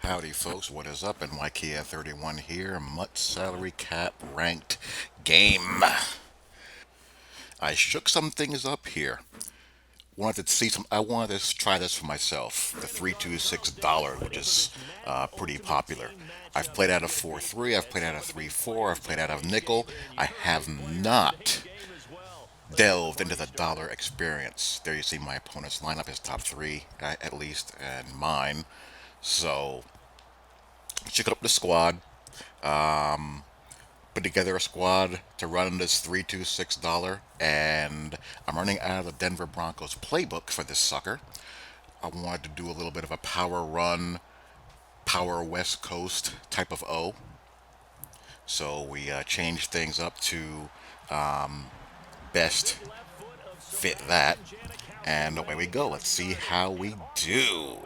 Howdy, folks. What is up? NYKF31 here. Mutt salary cap ranked game. I shook some things up here. Wanted to see some. I wanted to try this for myself. The $326, which is pretty popular. I've played out of 4-3. I've played out of 3-4. I've played out of nickel. I have not delved into the dollar experience. There you see my opponent's lineup, his top three at least, and mine. So shook up the squad. Put together a squad to run this $326, and I'm running out of the Denver Broncos playbook for this sucker. I wanted to do a little bit of a power run, power West Coast type of O. So we changed things up to best fit that, and away we go. Let's see how we do.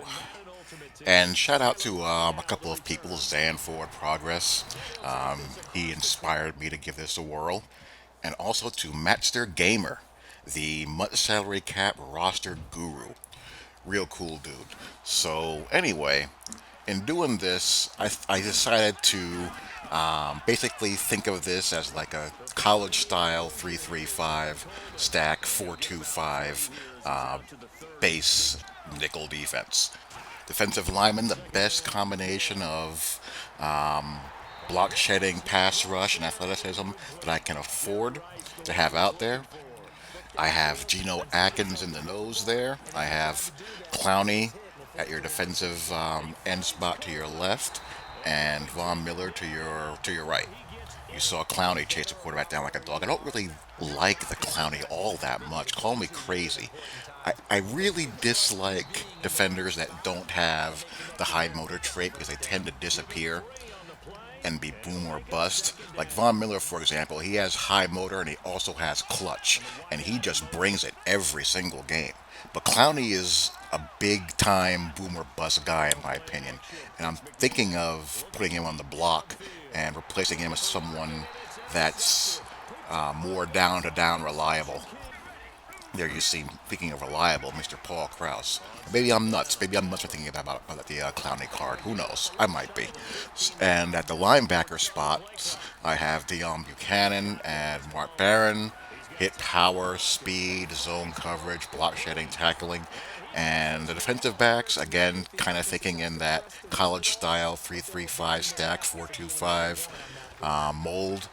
And shout out to a couple of people, Zanford Progress. He inspired me to give this a whirl. And also to Matster Gamer, the Mutt Salary Cap roster guru. Real cool dude. So, anyway, in doing this, I decided to basically think of this as like a college style 3-3-5 stack 4-2-5 base nickel defense. Defensive lineman, the best combination of block shedding, pass rush, and athleticism that I can afford to have out there. I have Geno Atkins in the nose there. I have Clowney at your defensive end spot to your left, and Von Miller to your right. You saw Clowney chase the quarterback down like a dog. I don't really like the Clowney all that much. Call me crazy. I really dislike defenders that don't have the high motor trait because they tend to disappear and be boom or bust. Like Von Miller, for example, he has high motor and he also has clutch, and he just brings it every single game. But Clowney is a big time boom or bust guy, in my opinion, and I'm thinking of putting him on the block and replacing him with someone that's more down to down reliable. There you see, speaking of reliable, Mr. Paul Krause. Maybe I'm nuts. Maybe I'm nuts for thinking about the Clowney card. Who knows? I might be. And at the linebacker spots, I have Deion Buchanan and Mark Barron. Hit power, speed, zone coverage, block shedding, tackling. And the defensive backs, again, kind of thinking in that college style 3-3-5 stack, 4-2-5 mold.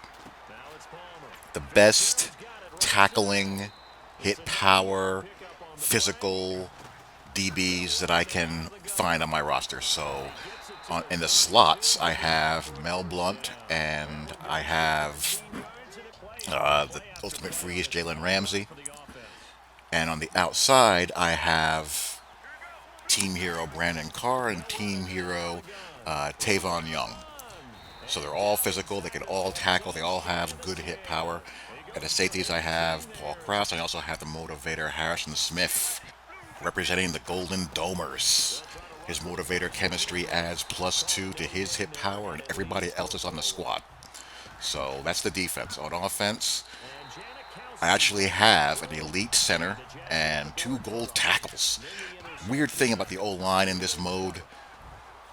The best tackling, hit power, physical DBs that I can find on my roster. So in the slots, I have Mel Blunt and I have the Ultimate Freeze, Jalen Ramsey. And on the outside, I have Team Hero Brandon Carr and Team Hero Tavon Young. So they're all physical. They can all tackle. They all have good hit power. At the safeties, I have Paul Krause. I also have the motivator Harrison Smith representing the Golden Domers. His motivator chemistry adds +2 to his hit power, and everybody else is on the squad. So that's the defense. On offense, I actually have an elite center and 2 gold tackles. Weird thing about the O-line in this mode,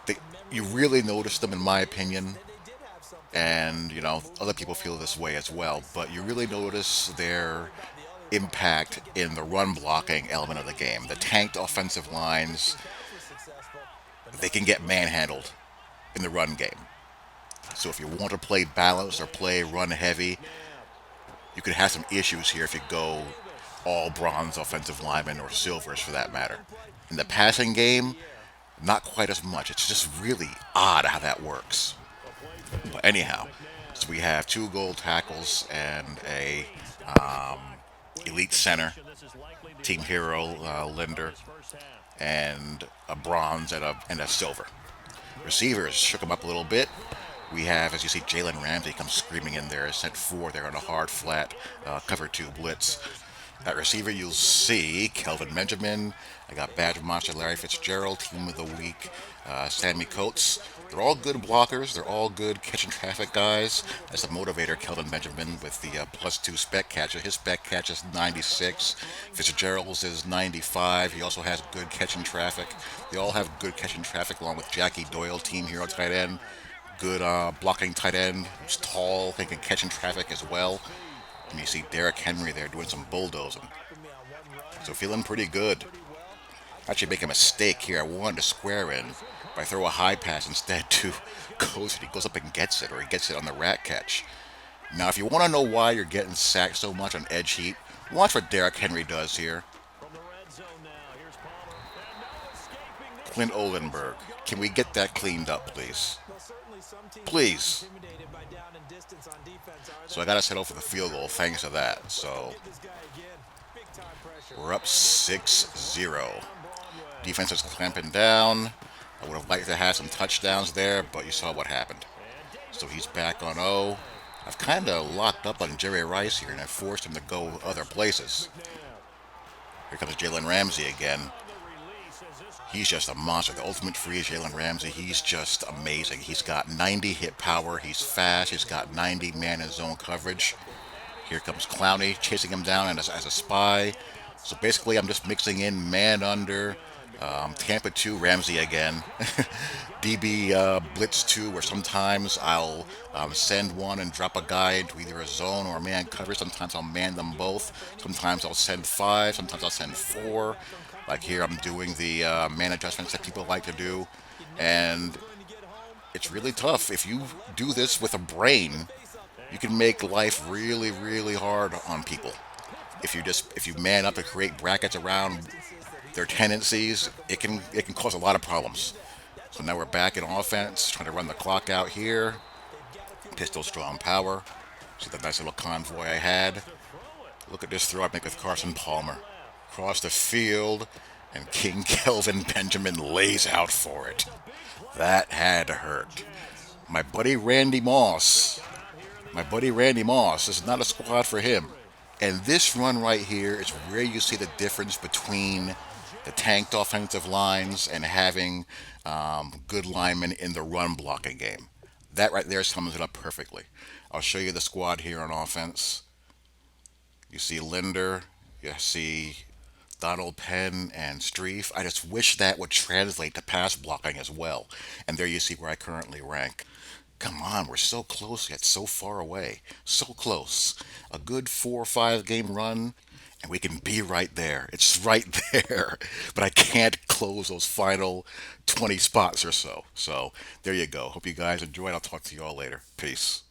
they, you really notice them, in my opinion, and other people feel this way as well, but you really notice their impact in the run blocking element of the game. The tanked offensive lines, they can get manhandled in the run game. So if you want to play balanced or play run heavy, you could have some issues here if you go all bronze offensive linemen or silvers for that matter. In the passing game, not quite as much. It's just really odd how that works. But anyhow, so we have 2 gold tackles and a elite center, team hero Linder, and a bronze and a silver. Receivers shook them up a little bit. We have, as you see, Jalen Ramsey comes screaming in there, sent 4 there on a hard flat cover 2 blitz. At receiver, you'll see Kelvin Benjamin. I got Badge Monster Larry Fitzgerald, Team of the Week, Sammy Coates. They're all good blockers. They're all good catching traffic guys. That's the motivator, Kelvin Benjamin, with the +2 spec catcher. His spec catch is 96. Fitzgerald's is 95. He also has good catching traffic. They all have good catching traffic, along with Jackie Doyle, team hero tight end. Good blocking tight end. Who's tall, he can catch in traffic as well. And you see Derrick Henry there doing some bulldozing. So feeling pretty good. Actually make a mistake here. I wanted to square in, but I throw a high pass instead to Coast. He goes up and gets it, or he gets it on the rat catch. Now, if you want to know why you're getting sacked so much on edge heat, watch what Derrick Henry does here. Clint Olenberg, can we get that cleaned up, please? Please. So I got to settle for the field goal thanks to that. So we're up 6-0. Defense is clamping down. I would have liked to have some touchdowns there, but you saw what happened. So he's back on O. I've kind of locked up on Jerry Rice here, and I've forced him to go other places. Here comes Jalen Ramsey again. He's just a monster. The ultimate free is Jalen Ramsey. He's just amazing. He's got 90 hit power. He's fast. He's got 90 man in zone coverage. Here comes Clowney chasing him down as a spy. So basically, I'm just mixing in man under, Tampa 2, Ramsey again, DB Blitz 2, where sometimes I'll send one and drop a guy into either a zone or a man coverage. Sometimes I'll man them both. Sometimes I'll send 5. Sometimes I'll send 4. Like here, I'm doing the man adjustments that people like to do. And it's really tough. If you do this with a brain, you can make life really, really hard on people. If you man up to create brackets around their tendencies, it can cause a lot of problems. So now we're back in offense, trying to run the clock out here. Pistol strong power. See the nice little convoy I had. Look at this throw I make with Carson Palmer. Across the field, and King Kelvin Benjamin lays out for it. That had to hurt. My buddy Randy Moss. This is not a squad for him. And this run right here is where you see the difference between the tanked offensive lines and having good linemen in the run blocking game. That right there sums it up perfectly. I'll show you the squad here on offense. You see Linder, you see Donald Penn and Streef. I just wish that would translate to pass blocking as well. And there you see where I currently rank. Come on, we're so close yet so far away. So close. A good 4 or 5 game run, and we can be right there. It's right there. But I can't close those final 20 spots or so. So there you go. Hope you guys enjoyed. I'll talk to you all later. Peace.